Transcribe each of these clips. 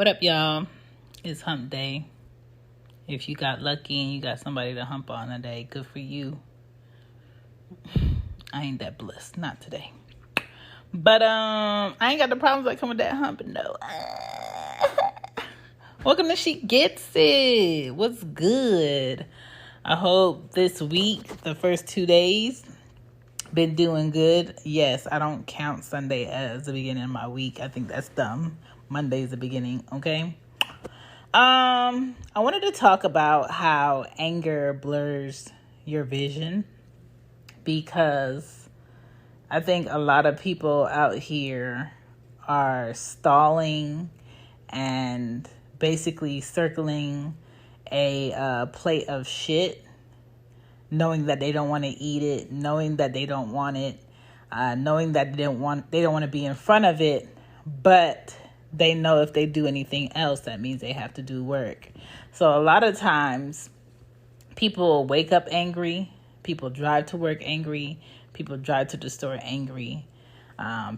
What up, y'all? It's hump day. If you got lucky and you got somebody to hump on today, good for you. I ain't that blessed. Not today. But I ain't got the problems that come with that humping though. Welcome to She Gets It. What's good? I hope this week, the first 2 days, been doing good. Yes, I don't count Sunday as the beginning of my week. I think that's dumb. Monday's the beginning, okay? I wanted to talk about how anger blurs your vision, because I think a lot of people out here are stalling and basically circling a plate of shit, knowing that they don't want to eat it, knowing that they don't want it, knowing that they don't want to be in front of it, but they know if they do anything else, that means they have to do work. So a lot of times, people wake up angry, people drive to work angry, people drive to the store angry,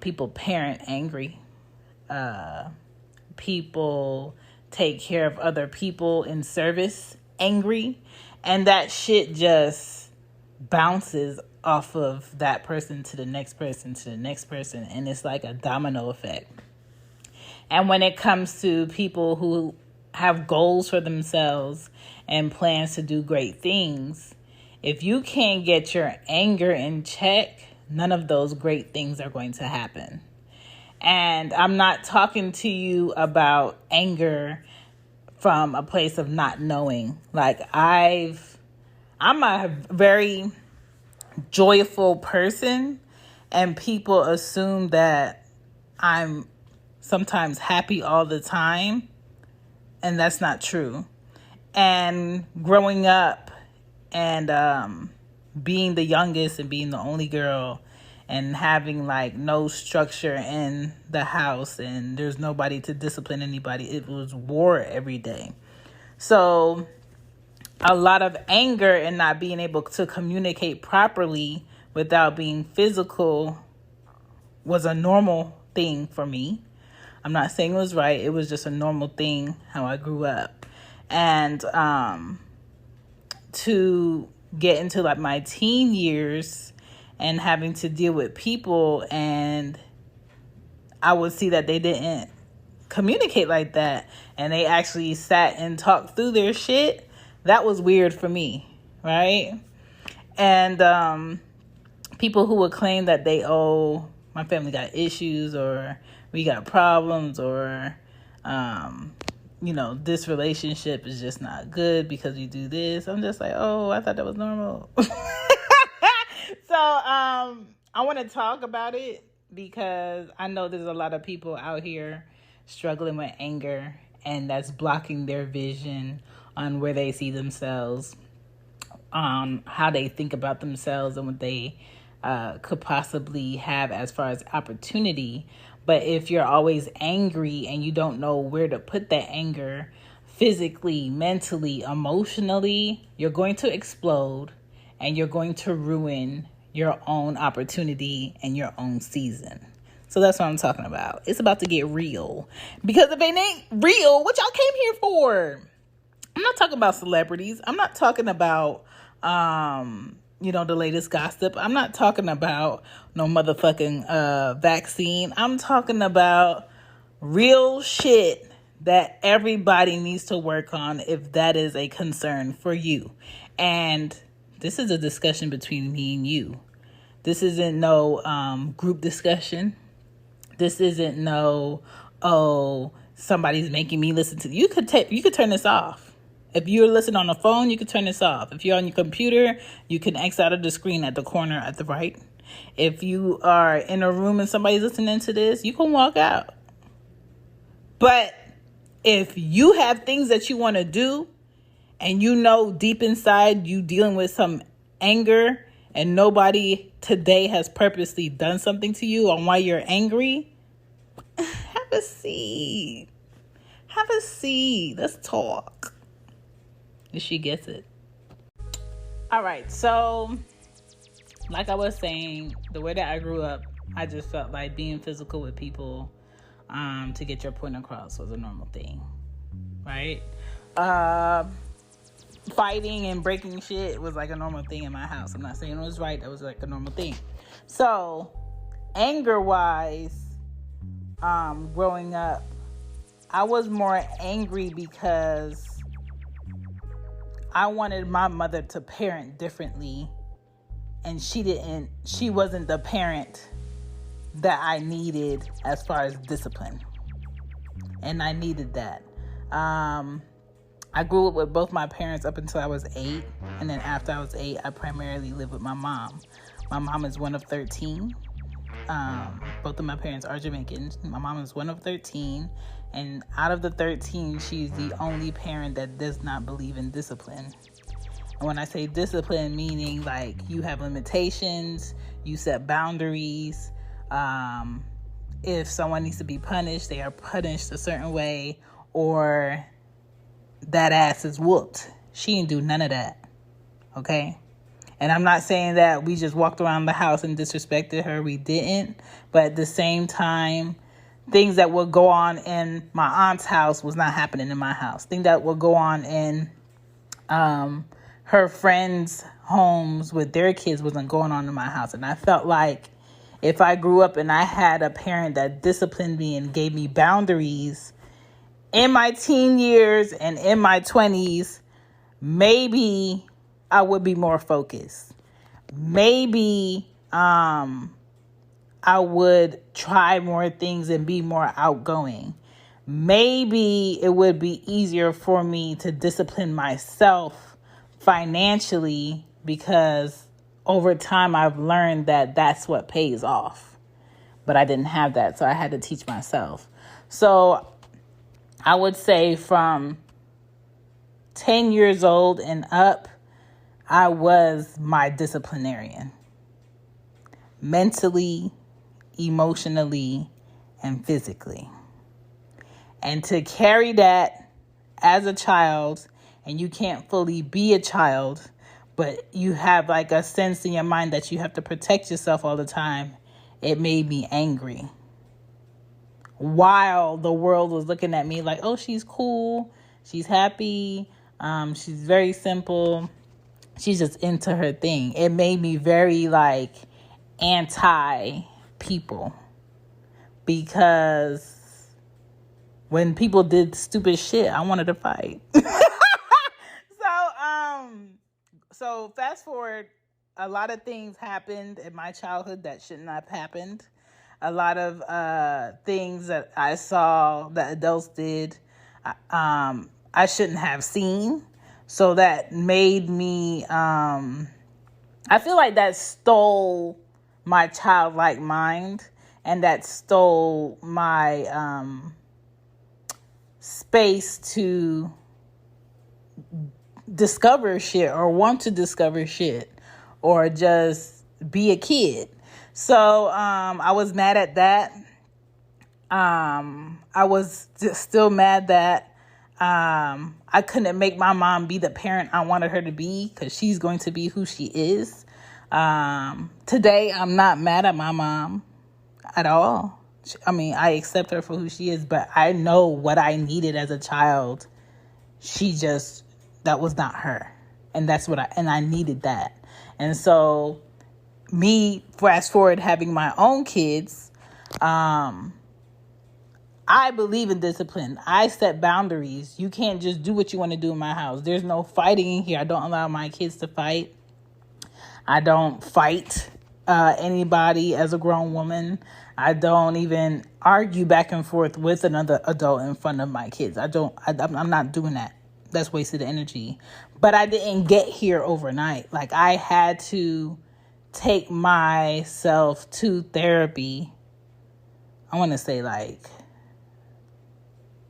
people parent angry, people take care of other people in service angry, and that shit just bounces off of that person to the next person to the next person, and it's like a domino effect. And when it comes to people who have goals for themselves and plans to do great things, if you can't get your anger in check, none of those great things are going to happen. And I'm not talking to you about anger from a place of not knowing. Like, I'm a very joyful person, and people assume that I'm sometimes happy all the time, and that's not true. And growing up and being the youngest and being the only girl and having like no structure in the house and there's nobody to discipline anybody, it was war every day. So a lot of anger and not being able to communicate properly without being physical was a normal thing for me. I'm not saying it was right. It was just a normal thing how I grew up. And to get into like my teen years and having to deal with people, and I would see that they didn't communicate like that, and they actually sat and talked through their shit. That was weird for me, right? And people who would claim that my family got issues, or we got problems, or this relationship is just not good because you do this. I'm just like, oh, I thought that was normal. So I want to talk about it because I know there's a lot of people out here struggling with anger, and that's blocking their vision on where they see themselves, on how they think about themselves, and what they could possibly have as far as opportunity. But if you're always angry and you don't know where to put that anger physically, mentally, emotionally, you're going to explode, and you're going to ruin your own opportunity and your own season. So that's what I'm talking about. It's about to get real. Because if it ain't real, what y'all came here for? I'm not talking about celebrities. I'm not talking about, the latest gossip. I'm not talking about no motherfucking vaccine. I'm talking about real shit that everybody needs to work on if that is a concern for you. And this is a discussion between me and you. This isn't no group discussion. This isn't no, somebody's making me listen to. You could turn this off. If you're listening on the phone, you can turn this off. If you're on your computer, you can X out of the screen at the corner at the right. If you are in a room and somebody's listening to this, you can walk out. But if you have things that you want to do, and you know deep inside you dealing with some anger, and nobody today has purposely done something to you on why you're angry, have a seat. Have a seat. Let's talk. She gets it. All right. So, like I was saying, the way that I grew up, I just felt like being physical with people to get your point across was a normal thing, right? Fighting and breaking shit was like a normal thing in my house. I'm not saying it was right. That was like a normal thing. So, anger-wise, growing up, I was more angry because I wanted my mother to parent differently, and she wasn't the parent that I needed as far as discipline. And I needed that. I grew up with both my parents up until I was 8. And then after I was 8, I primarily lived with my mom. My mom is one of 13. Both of my parents are Jamaican. My mom is one of 13. And out of the 13, she's the only parent that does not believe in discipline. And when I say discipline, meaning like you have limitations, you set boundaries. If someone needs to be punished, they are punished a certain way, or that ass is whooped. She didn't do none of that. Okay? And I'm not saying that we just walked around the house and disrespected her. We didn't. But at the same time, things that would go on in my aunt's house was not happening in my house. Things that would go on in her friends' homes with their kids wasn't going on in my house. And I felt like if I grew up and I had a parent that disciplined me and gave me boundaries in my teen years and in my 20s, maybe I would be more focused. Maybe I would try more things and be more outgoing. Maybe it would be easier for me to discipline myself financially, because over time I've learned that that's what pays off. But I didn't have that, so I had to teach myself. So I would say from 10 years old and up, I was my disciplinarian. Mentally, emotionally, and physically. And to carry that as a child, and you can't fully be a child, but you have like a sense in your mind that you have to protect yourself all the time, it made me angry. While the world was looking at me like, oh, she's cool, she's happy, she's very simple, she's just into her thing. It made me very like anti-people, because when people did stupid shit, I wanted to fight. So fast forward, a lot of things happened in my childhood that shouldn't have happened. A lot of things that I saw that adults did, I shouldn't have seen. So that made me, I feel like that stole my childlike mind, and that stole my space to discover shit, or want to discover shit, or just be a kid. So I was mad at that. I was still mad that I couldn't make my mom be the parent I wanted her to be, because she's going to be who she is. Today, I'm not mad at my mom at all. I mean, I accept her for who she is, but I know what I needed as a child. That was not her. And that's what I needed that. And so me fast forward having my own kids, I believe in discipline. I set boundaries. You can't just do what you want to do in my house. There's no fighting in here. I don't allow my kids to fight. I don't fight anybody as a grown woman. I don't even argue back and forth with another adult in front of my kids. I'm not doing that. That's wasted energy. But I didn't get here overnight. Like, I had to take myself to therapy. I want to say like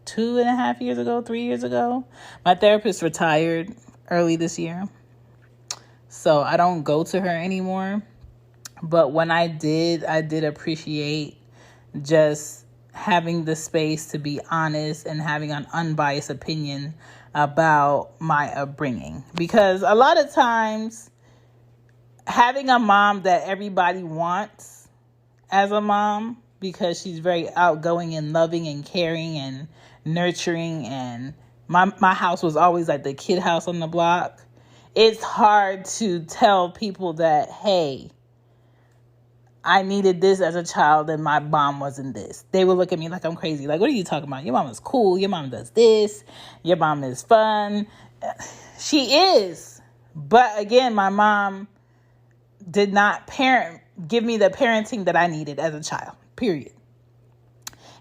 2.5 years ago, 3 years ago. My therapist retired early this year, so I don't go to her anymore. But when I did appreciate just having the space to be honest and having an unbiased opinion about my upbringing. Because a lot of times, having a mom that everybody wants as a mom because she's very outgoing and loving and caring and nurturing, and my house was always like the kid house on the block. It's hard to tell people that, hey, I needed this as a child and my mom wasn't this. They would look at me like I'm crazy. Like, what are you talking about? Your mom is cool. Your mom does this. Your mom is fun. She is. But again, my mom did not give me the parenting that I needed as a child, period.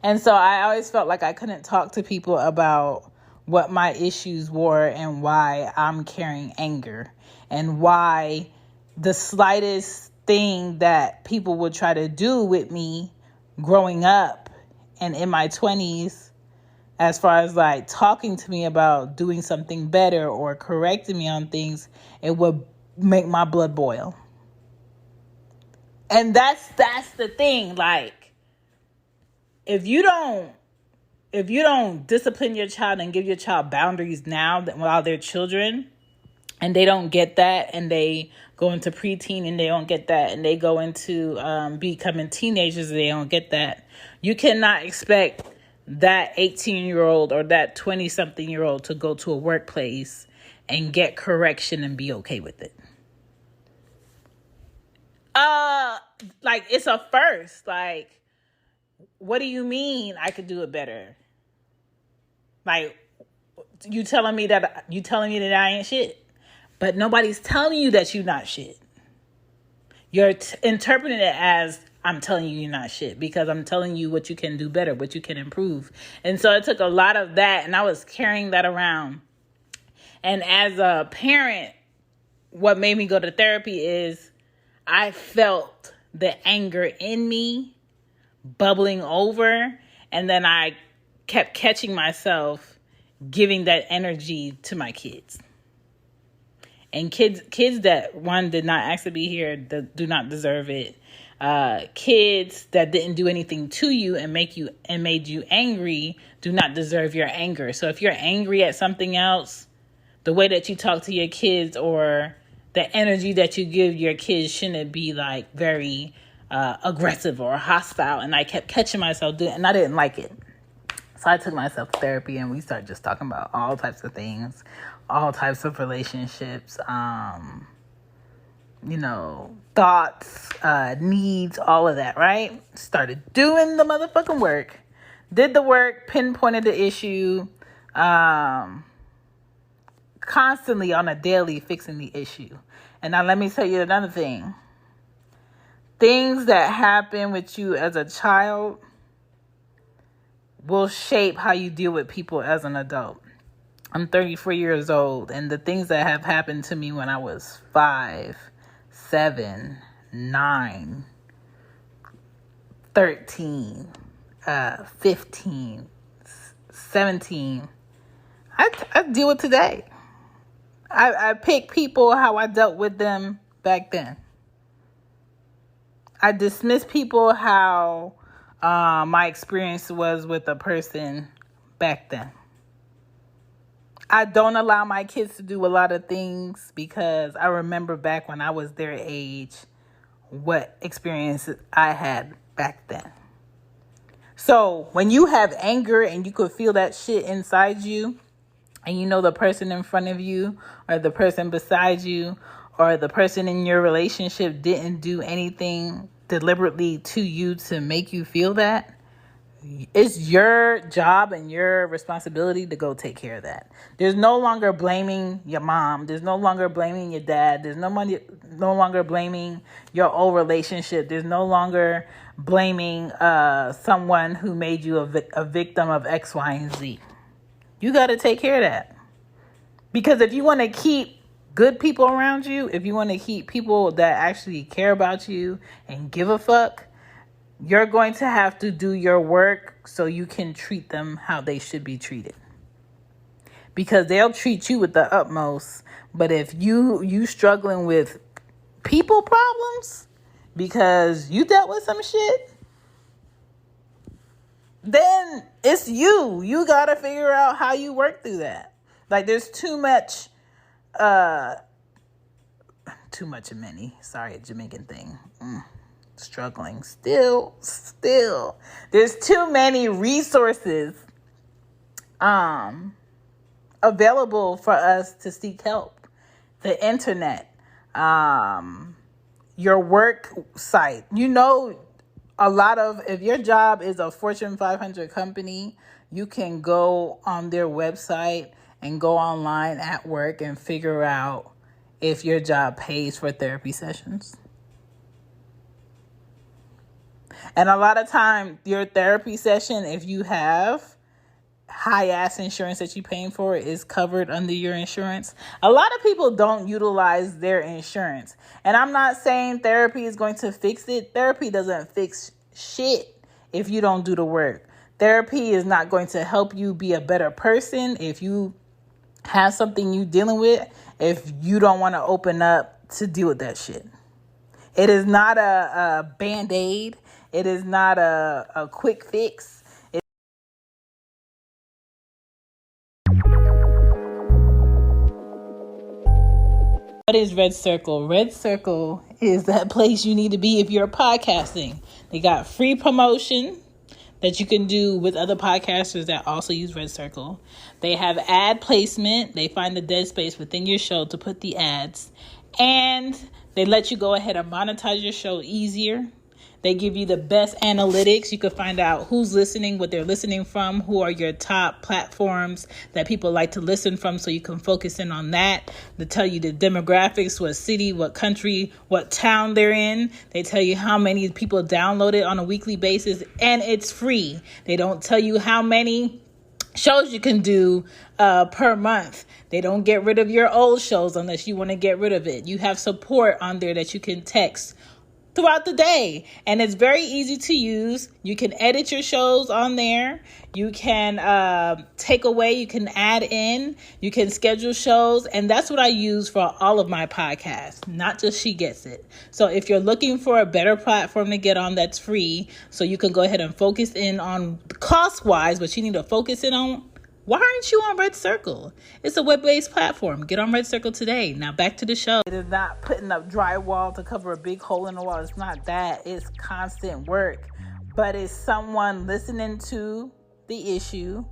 And so I always felt like I couldn't talk to people about what my issues were and why I'm carrying anger and why the slightest thing that people would try to do with me growing up and in my 20s, as far as like talking to me about doing something better or correcting me on things, it would make my blood boil. And that's the thing. Like, if you don't discipline your child and give your child boundaries now while they're children, and they don't get that, and they go into preteen and they don't get that, and they go into becoming teenagers and they don't get that, you cannot expect that 18-year-old or that 20-something-year-old to go to a workplace and get correction and be okay with it. Like, it's a first. Like, what do you mean I could do it better? Like, you telling me that I ain't shit? But nobody's telling you that you're not shit. You're interpreting it as, I'm telling you you're not shit, because I'm telling you what you can do better, what you can improve. And so it took a lot of that, and I was carrying that around. And as a parent, what made me go to therapy is I felt the anger in me bubbling over, and then I kept catching myself giving that energy to my kids. And kids that, one, did not ask to be here, that do not deserve it. Kids that didn't do anything to you and made you angry do not deserve your anger. So if you're angry at something else, the way that you talk to your kids or the energy that you give your kids shouldn't be like very aggressive or hostile. And I kept catching myself doing it, and I didn't like it. So I took myself to therapy, and we started just talking about all types of things, all types of relationships, thoughts, needs, all of that, right? Started doing the motherfucking work. Did the work, pinpointed the issue, constantly on a daily fixing the issue. And now let me tell you another thing. Things that happen with you as a child will shape how you deal with people as an adult. I'm 34 years old, and the things that have happened to me when I was 5, 7, 9, 13, 15, 17, I deal with today. I pick people how I dealt with them back then. I dismiss people how my experience was with a person back then. I don't allow my kids to do a lot of things because I remember back when I was their age, what experiences I had back then. So when you have anger and you could feel that shit inside you, and you know the person in front of you or the person beside you or the person in your relationship didn't do anything deliberately to you to make you feel that, it's your job and your responsibility to go take care of that. There's no longer blaming your mom. There's no longer blaming your dad. There's no longer blaming your old relationship. There's no longer blaming someone who made you a victim of X, Y, and Z. You got to take care of that. Because if you want to keep good people around you, if you want to keep people that actually care about you and give a fuck, you're going to have to do your work so you can treat them how they should be treated. Because they'll treat you with the utmost. But if you struggling with people problems because you dealt with some shit, then it's you. You got to figure out how you work through that. Like, there's too much of many. Sorry, a Jamaican thing. struggling. Still. There's too many resources available for us to seek help. The internet, your work site. If your job is a Fortune 500 company, you can go on their website and go online at work and figure out if your job pays for therapy sessions. And a lot of time, your therapy session, if you have high-ass insurance that you're paying for, is covered under your insurance. A lot of people don't utilize their insurance. And I'm not saying therapy is going to fix it. Therapy doesn't fix shit if you don't do the work. Therapy is not going to help you be a better person if you have something you're dealing with, if you don't want to open up to deal with that shit. It is not a Band-Aid. It is not a quick fix. What is Red Circle? Red Circle is that place you need to be if you're podcasting. They got free promotion that you can do with other podcasters that also use Red Circle. They have ad placement. They find the dead space within your show to put the ads. And they let you go ahead and monetize your show easier. They give you the best analytics. You can find out who's listening, what they're listening from, who are your top platforms that people like to listen from, so you can focus in on that. They tell you the demographics, what city, what country, what town they're in. They tell you how many people download it on a weekly basis, and it's free. They don't tell you how many shows you can do per month. They don't get rid of your old shows unless you want to get rid of it. You have support on there that you can text throughout the day, and it's very easy to use. You can edit your shows on there. You can take away, you can add in, you can schedule shows, and that's what I use for all of my podcasts, not just She Gets It. So if you're looking for a better platform to get on that's free, so you can go ahead and focus in on cost-wise, but you need to focus in on, why aren't you on Red Circle? It's a web-based platform. Get on Red Circle today. Now back to the show. It is not putting up drywall to cover a big hole in the wall. It's not that. It's constant work. But it's someone listening to the issue,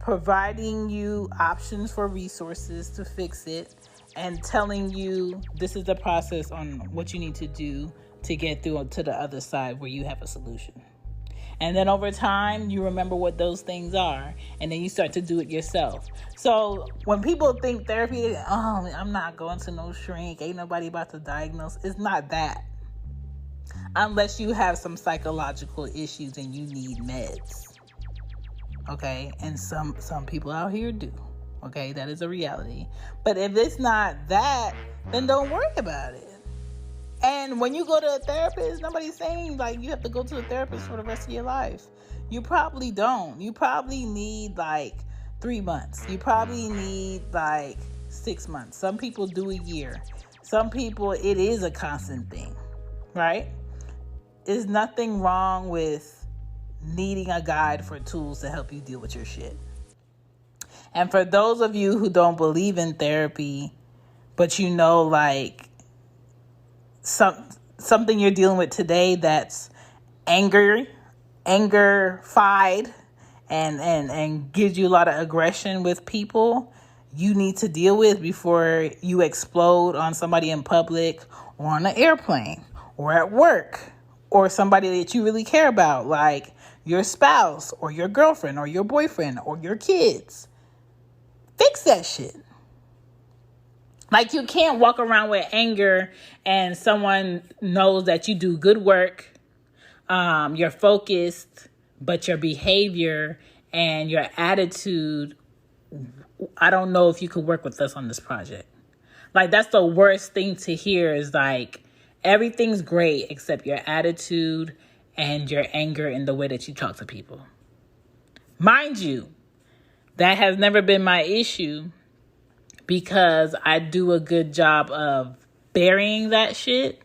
providing you options for resources to fix it, and telling you this is the process on what you need to do to get through to the other side where you have a solution. And then over time, you remember what those things are, and then you start to do it yourself. So when people think therapy, oh, I'm not going to no shrink, ain't nobody about to diagnose. It's not that. Unless you have some psychological issues and you need meds. Okay? And some people out here do. Okay? That is a reality. But if it's not that, then don't worry about it. And when you go to a therapist, nobody's saying like you have to go to a therapist for the rest of your life. You probably don't. You probably need like 3 months. You probably need like 6 months. Some people do a year. Some people, it is a constant thing, right? There's nothing wrong with needing a guide for tools to help you deal with your shit. And for those of you who don't believe in therapy, but you know like something you're dealing with today that's angerfied and gives you a lot of aggression with people, you need to deal with before you explode on somebody in public or on an airplane or at work or somebody that you really care about, like your spouse or your girlfriend or your boyfriend or your kids. Fix that shit. Like, you can't walk around with anger and someone knows that you do good work, you're focused, but your behavior and your attitude, I don't know if you could work with us on this project. Like, that's the worst thing to hear, is like, everything's great except your attitude and your anger in the way that you talk to people. Mind you, that has never been my issue, because I do a good job of burying that shit.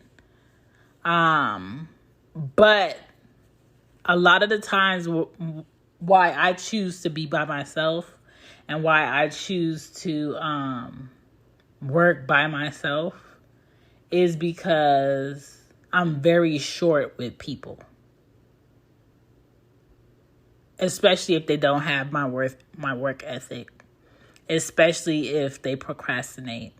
But a lot of the times why I choose to be by myself and why I choose to work by myself is because I'm very short with people, especially if they don't have my work ethic, especially if they procrastinate,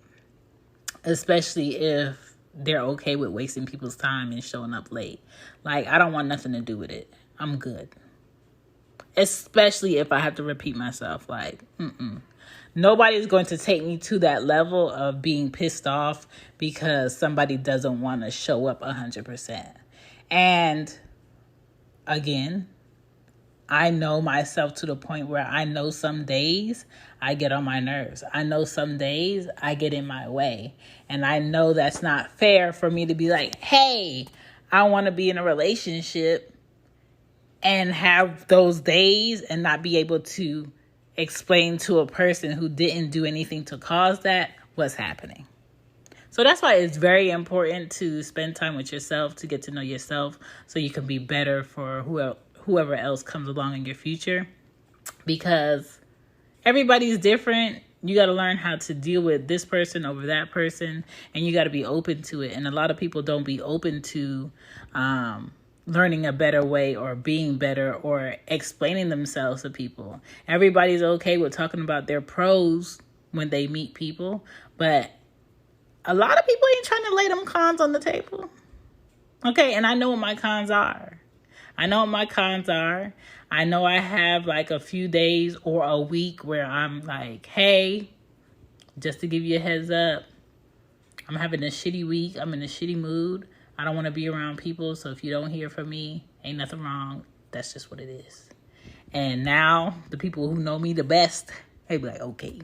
especially if they're okay with wasting people's time and showing up late. Like, I don't want nothing to do with it. I'm good. Especially if I have to repeat myself. Like, nobody's going to take me to that level of being pissed off because somebody doesn't want to show up 100%. And again, I know myself to the point where I know some days I get on my nerves. I know some days I get in my way. And I know that's not fair for me to be like, hey, I want to be in a relationship and have those days and not be able to explain to a person who didn't do anything to cause that what's happening. So that's why it's very important to spend time with yourself, to get to know yourself so you can be better for whoever else comes along in your future. Because everybody's different. You got to learn how to deal with this person over that person, and you got to be open to it. And a lot of people don't be open to learning a better way or being better or explaining themselves to people. Everybody's okay with talking about their pros when they meet people, but a lot of people ain't trying to lay them cons on the table. Okay, and I know what my cons are. I know I have like a few days or a week where I'm like, hey, just to give you a heads up, I'm having a shitty week. I'm in a shitty mood. I don't want to be around people. So if you don't hear from me, ain't nothing wrong. That's just what it is. And now the people who know me the best, they be like, okay,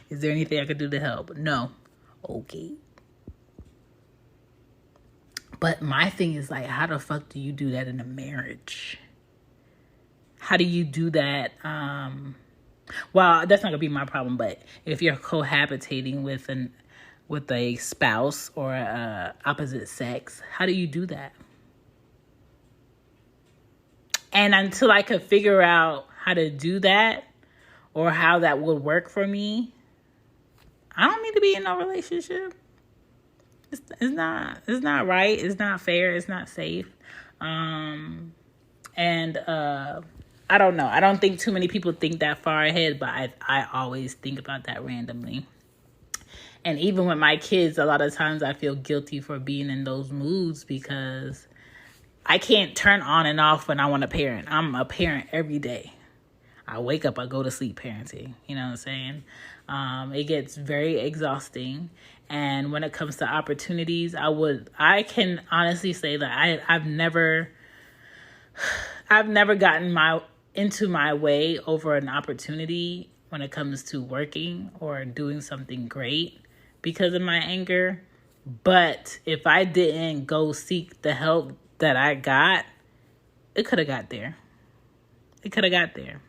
is there anything I could do to help? No. Okay. But my thing is like, how the fuck do you do that in a marriage? How do you do that? Well, that's not gonna be my problem. But if you're cohabitating with a spouse or opposite sex, how do you do that? And until I could figure out how to do that or how that would work for me, I don't need to be in no relationship. It's not right. It's not fair. It's not safe. And I don't know. I don't think too many people think that far ahead, but I always think about that randomly. And even with my kids, a lot of times I feel guilty for being in those moods because I can't turn on and off when I want to parent. I'm a parent every day. I wake up, I go to sleep parenting. You know what I'm saying? It gets very exhausting. And when it comes to opportunities, I can honestly say that I've never gotten into my way over an opportunity when it comes to working or doing something great because of my anger. But if I didn't go seek the help that I got, it could have got there. It could have got there.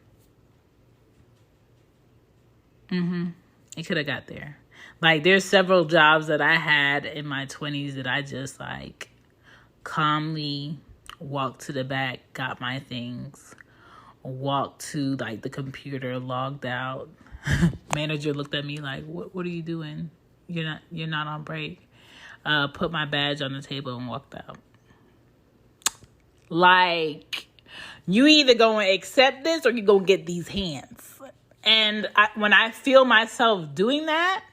It could have got there. Like, there's several jobs that I had in my 20s that I just, like, calmly walked to the back, got my things, walked to, like, the computer, logged out. Manager looked at me like, what are you doing? You're not on break. Put my badge on the table and walked out. Like, you either going to accept this or you going to get these hands. And when I feel myself doing that,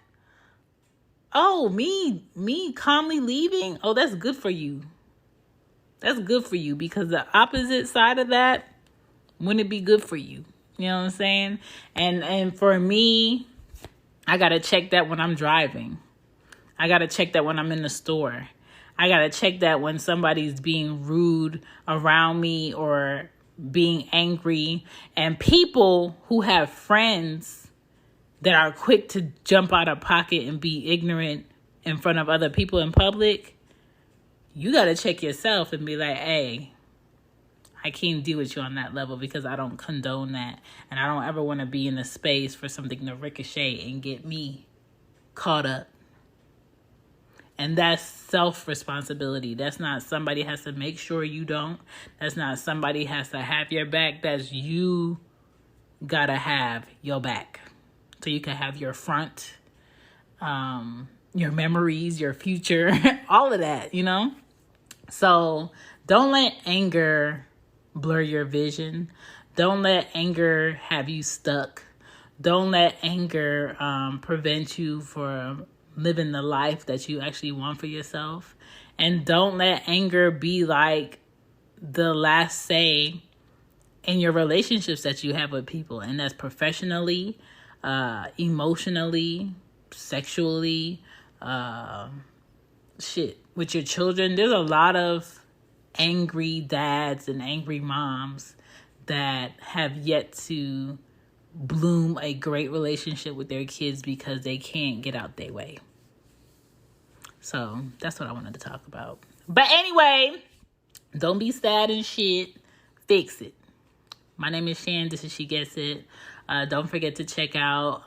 oh, me calmly leaving, oh, that's good for you. That's good for you because the opposite side of that wouldn't be good for you. You know what I'm saying? And for me, I got to check that when I'm driving. I got to check that when I'm in the store. I got to check that when somebody's being rude around me or being angry. And people who have friends that are quick to jump out of pocket and be ignorant in front of other people in public, you got to check yourself and be like, hey, I can't deal with you on that level because I don't condone that. And I don't ever want to be in a space for something to ricochet and get me caught up. And that's self-responsibility. That's not somebody has to make sure you don't. That's not somebody has to have your back. That's you gotta have your back. So you can have your front. your memories, your future, all of that, you know? So don't let anger blur your vision. Don't let anger have you stuck. Don't let anger prevent you from living the life that you actually want for yourself. And don't let anger be like the last say in your relationships that you have with people. And that's professionally, emotionally, sexually, with your children. There's a lot of angry dads and angry moms that have yet to bloom a great relationship with their kids because they can't get out their way. So that's what I wanted to talk about. But anyway, don't be sad and shit. Fix it. My name is Shan. This is She Gets It. Don't forget to check out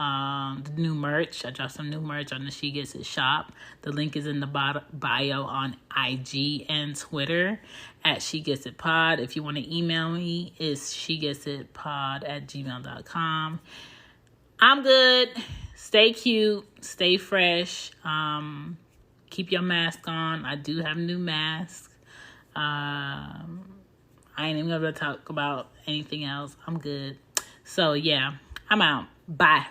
the new merch. I dropped some new merch on the She Gets It shop. The link is in the bio on IG and Twitter at She Gets It Pod. If you want to email me, it's shegetsit.pod@gmail.com. I'm good. Stay cute. Stay fresh. Keep your mask on. I do have new masks. I ain't even gonna talk about anything else. I'm good. So yeah, I'm out. Bye.